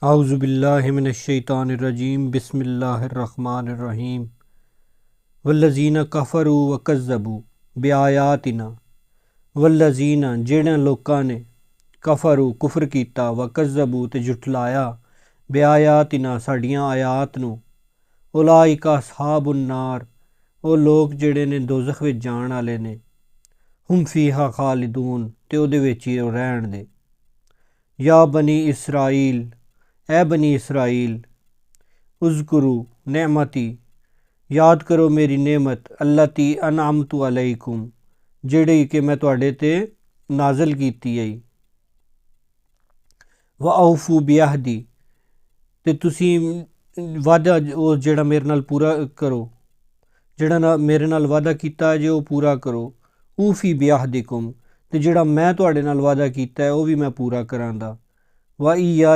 आउज़ुबिल्लाहि मिनश्शैतानिर्रजीम बिस्मिल्लाहिर्रहमानिर्रहीम वल्लज़ीना कफ़रू व कज़्ज़बू बिआयातिना वल्लज़ीना जिन्हां लोकां ने कफ़रू कुफर कीता व कज़्ज़बू ते झुठलाया बिआयातिना साड़ियां आयात नूं उलाइका अस्हाबुन नार ओ लोग जिहड़े ने दोज़ख विच जाण वाले ने हुम फ़ीहा खालिदून ते ओहदे विच ही रहण दे। या बनी इसराइल ए बनी इसराइल उज़कुरू नेमती याद करो मेरी नेमत अल्लती अनअमतु अलैकुम जिहड़ी कि मैं तुहाडे ते नाज़िल कीती है। व औफू बिअहदी ते तुसीं वादा ओह जिहड़ा मेरे नाल पूरा करो, जिहड़ा मेरे नाल वादा कीता है जे ओह पूरा करो। ऊफ़ी बिअहदिकुम ते जिहड़ा मैं तुहाडे नाल वादा कीता है ओह भी मैं पूरा करांदा। व इया